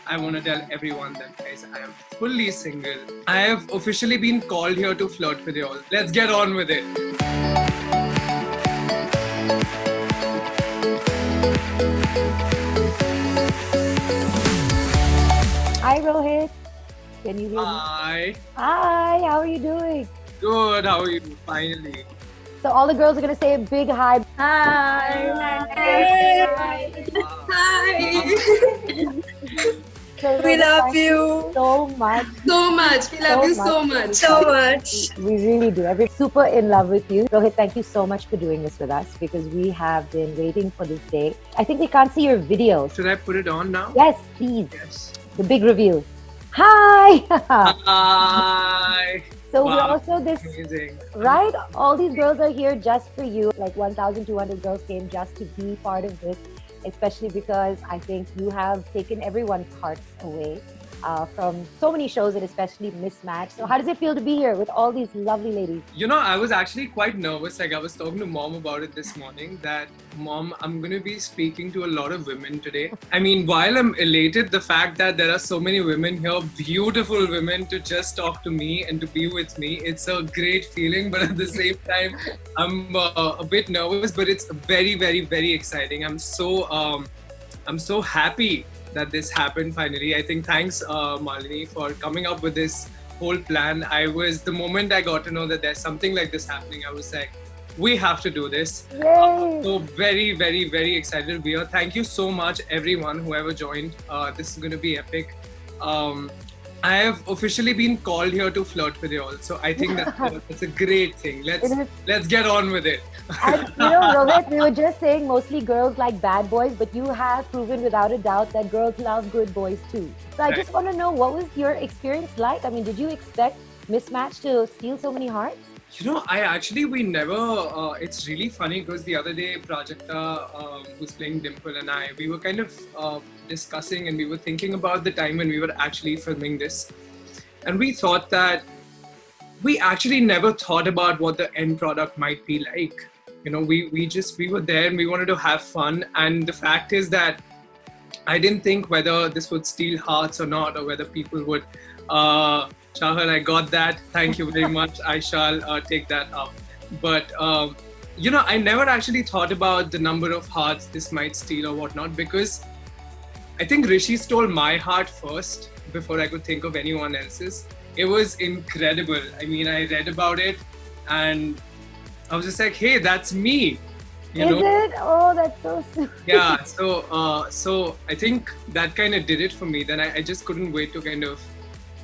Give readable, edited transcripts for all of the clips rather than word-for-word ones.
I want to tell everyone that, guys, I am fully single. I have officially been called here to flirt with you all. Let's get on with it. Hi, Rohit. Can you hear me? Hi. Hi, how are you doing? Good. How are you? Finally. So all the girls are going to say a big hi. Hi. So, We Rohit, love thank you so much. so much. We love you so much. So much. We really do. We're super in love with you. Rohit, thank you so much for doing this with us because we have been waiting for this day. I think they can't see your videos. Should I put it on now? Yes, please. Yes. The big reveal. Hi! Hi. So we're Wow. also this, Amazing. right? All these girls are here just for you. Like 1,200 girls came just to be part of this, especially because I think you have taken everyone's hearts away from so many shows and especially Mismatch. So how does it feel to be here with all these lovely ladies? You know, I was actually quite nervous. Like, I was talking to mom about it this morning that, Mom, I'm going to be speaking to a lot of women today. I mean, while I'm elated, the fact that there are so many women here, beautiful women, to just talk to me and to be with me, it's a great feeling. But at the same time, I'm a bit nervous, but it's very, very, very exciting. I'm so happy that this happened finally. I think thanks, Malini, for coming up with this whole plan. The moment I got to know that there's something like this happening, I was like, we have to do this. Yay! So very, very, very excited to be here. Thank you so much, everyone, whoever joined. This is going to be epic. I have officially been called here to flirt with you all. So I think that's a great thing. Let's get on with it. And you know, Rohit, we were just saying mostly girls like bad boys, but you have proven without a doubt that girls love good boys too. So I Right. just want to know, what was your experience like? I mean, did you expect Mismatch to steal so many hearts? You know, we never, it's really funny because the other day, Prajakta, who's playing Dimple, and we were kind of discussing and we were thinking about the time when we were actually filming this. And we thought that we actually never thought about what the end product might be like. You know, we were there and we wanted to have fun. And the fact is that I didn't think whether this would steal hearts or not, or whether people would. Chahal, I got that. Thank you very much. I shall take that up. But you know, I never actually thought about the number of hearts this might steal or whatnot, because I think Rishi stole my heart first before I could think of anyone else's. It was incredible. I mean, I read about it and I was just like, hey, that's me. You Is know? it? Oh, that's so sweet. Yeah, so I think that kind of did it for me. Then I just couldn't wait to kind of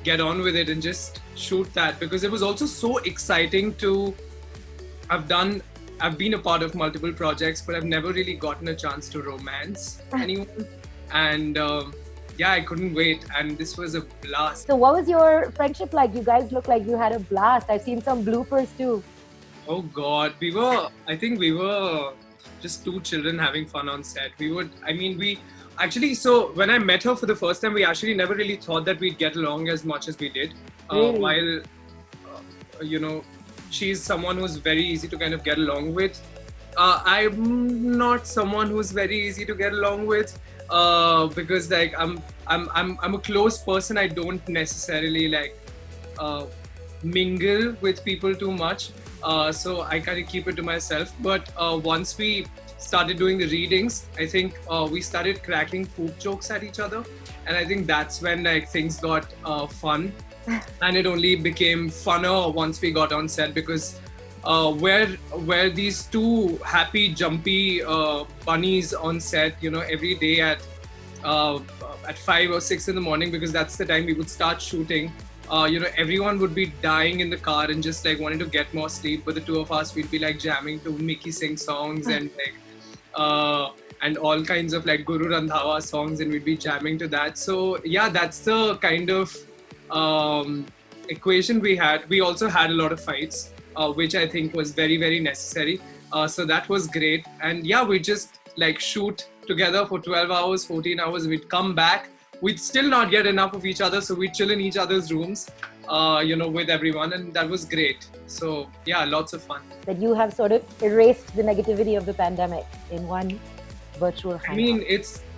get on with it and just shoot that, because it was also so exciting to I've been a part of multiple projects, but I've never really gotten a chance to romance anyone. And yeah, I couldn't wait, and this was a blast. So what was your friendship like? You guys look like you had a blast. I've seen some bloopers too. Oh God, I think we were just two children having fun on set. So when I met her for the first time, we actually never really thought that we'd get along as much as we did. Really? While, you know, she's someone who's very easy to kind of get along with. I'm not someone who's very easy to get along with, because like I'm a close person. I don't necessarily like mingle with people too much. So I kind of keep it to myself. But once we started doing the readings, I think we started cracking poop jokes at each other, and I think that's when like things got fun, and it only became funner once we got on set, because where these two happy jumpy bunnies on set, you know, every day at 5 or 6 in the morning, because that's the time we would start shooting. You know, everyone would be dying in the car and just like wanting to get more sleep, but the two of us, we'd be like jamming to Mickey Singh songs and like and all kinds of like Guru Randhawa songs, and we'd be jamming to that. So yeah, that's the kind of equation we had. We also had a lot of fights, which I think was very, very necessary. So that was great. And yeah, we just like shoot together for 12 hours, 14 hours. We'd come back. We'd still not get enough of each other. So we'd chill in each other's rooms, you know, with everyone. And that was great. So yeah, lots of fun. That you have sort of erased the negativity of the pandemic in one virtual hangout. I mean,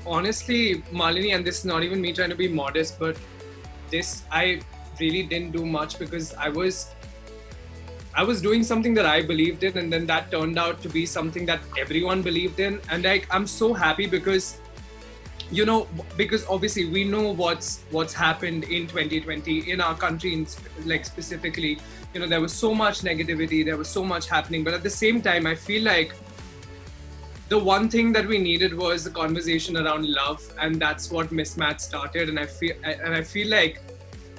honestly, Malini, and this is not even me trying to be modest, but this I really didn't do much because I was doing something that I believed in, and then that turned out to be something that everyone believed in. And like, I'm so happy because, you know, because obviously we know what's happened in 2020 in our country, like specifically, you know, there was so much negativity, there was so much happening, but at the same time, I feel like the one thing that we needed was the conversation around love, and that's what Mismatch started. And I feel like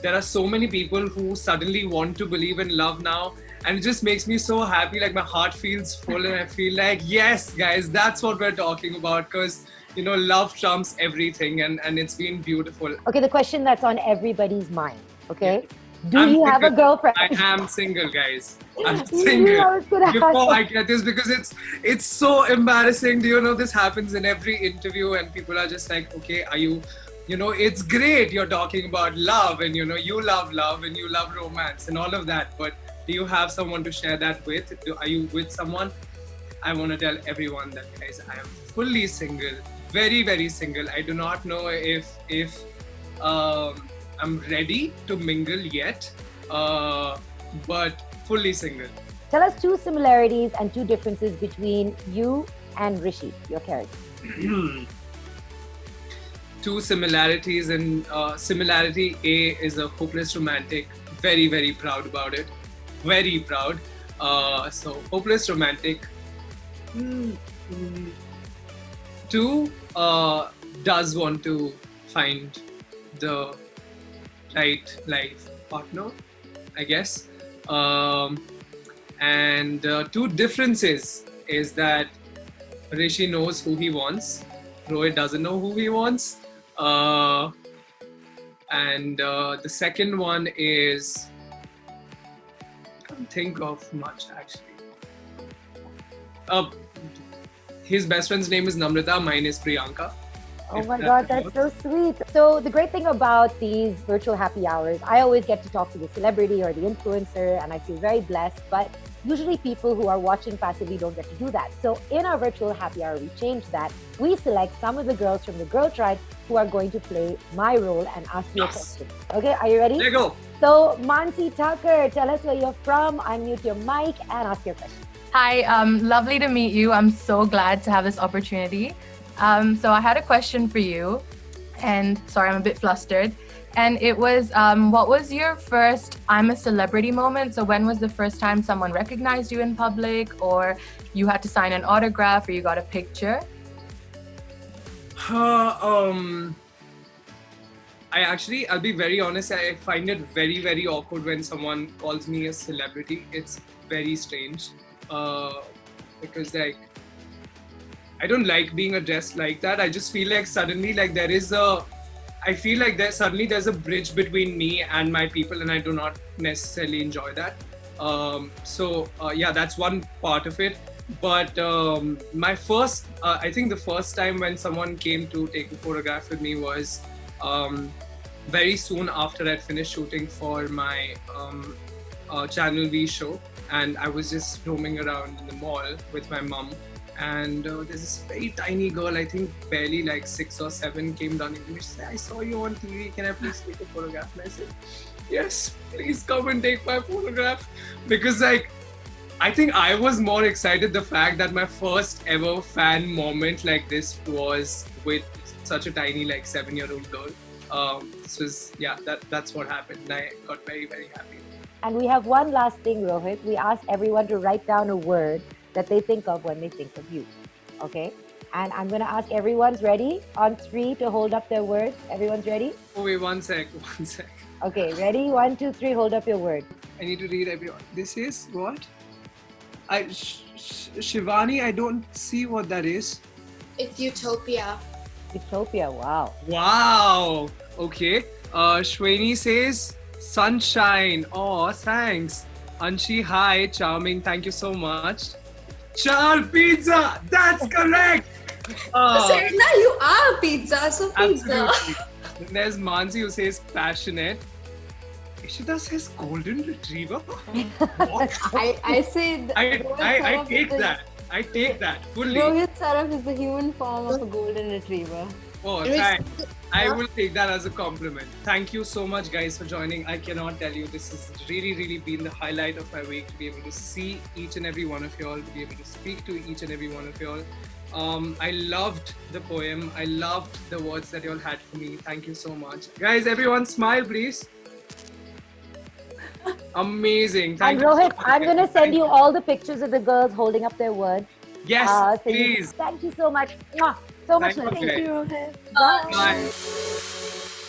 there are so many people who suddenly want to believe in love now, and it just makes me so happy. Like, my heart feels full, and I feel like, yes, guys, that's what we're talking about, because, you know, love trumps everything, and it's been beautiful. Okay, the question that's on everybody's mind. Okay, do I'm you have a single. girlfriend? I am single, guys. I'm You single. knew I was gonna ask Before I that. get this, because it's so embarrassing. Do you know this happens in every interview, and people are just like, okay, are you? You know, it's great you're talking about love, and you know, you love love and you love romance and all of that. But do you have someone to share that with? Are you with someone? I want to tell everyone that, guys, I am fully single, very, very single. I do not know if I'm ready to mingle yet, but fully single. Tell us two similarities and two differences between you and Rishi, your character. Two similarities, and similarity A is a hopeless romantic. Very, very proud about it. Very proud. So hopeless romantic. Two does want to find the right life partner, I guess. And two differences is that Rishi knows who he wants, Rohit doesn't know who he wants. And the second one is, I can't think of much actually. His best friend's name is Namrata, mine is Priyanka. Oh my God, that's so sweet. So the great thing about these virtual happy hours, I always get to talk to the celebrity or the influencer, and I feel very blessed. But usually people who are watching passively don't get to do that. So in our virtual happy hour, we changed that. We select some of the girls from the Girl Tribe who are going to play my role and ask you a question. Okay, are you ready? There you go. So Mansi Tucker, tell us where you're from, unmute your mic and ask your question. Hi, lovely to meet you. I'm so glad to have this opportunity. So I had a question for you, and sorry, I'm a bit flustered. And it was, what was your first I'm a celebrity moment? So when was the first time someone recognized you in public, or you had to sign an autograph, or you got a picture? I'll be very honest, I find it very, very awkward when someone calls me a celebrity. It's very strange. Because like, I don't like being addressed like that. I just feel like suddenly like there's a bridge between me and my people, and I do not necessarily enjoy that. Yeah, that's one part of it. But my first, I think the first time when someone came to take a photograph with me was very soon after I'd finished shooting for my Channel V show. And I was just roaming around in the mall with my mom, and there's this very tiny girl, I think barely like 6 or 7, came running to me. She said, "I saw you on TV, can I please take a photograph?" And I said, "Yes, please come and take my photograph." Because like, I think I was more excited the fact that my first ever fan moment like this was with such a tiny like 7-year-old girl. This was, yeah, that's what happened. And I got very, very happy. And we have one last thing, Rohit. We asked everyone to write down a word that they think of when they think of you. Okay? And I'm going to ask everyone's ready on 3 to hold up their word. Everyone's ready? Oh wait, one sec. Okay, ready? 1, 2, 3, hold up your word. I need to read everyone. This is what? Shivani, I don't see what that is. It's Utopia. Utopia, wow. Wow. Okay. Shweni says sunshine. Oh, thanks. Anshi, hi. Charming. Thank you so much. Char pizza. That's correct. Serena, you are pizza, so pizza. Absolutely. Then there's Mansi who says passionate. Ishita says golden retriever. What? I say I take that. I take that fully. Rohit Saraf is the human form of a golden retriever. Oh, It was- thanks. I will take that as a compliment. Thank you so much, guys, for joining. I cannot tell you, this has really, really been the highlight of my week, to be able to see each and every one of y'all, to be able to speak to each and every one of y'all. I loved the poem. I loved the words that y'all had for me. Thank you so much. Guys, everyone smile, please. Amazing. Thank And you so Rohit, much, I'm guys. going to Thank send you all the pictures of the girls holding up their words. Yes, So please. thank you so much. Mwah. So much Thank love. you. Thank you, Rohit. Bye. Bye.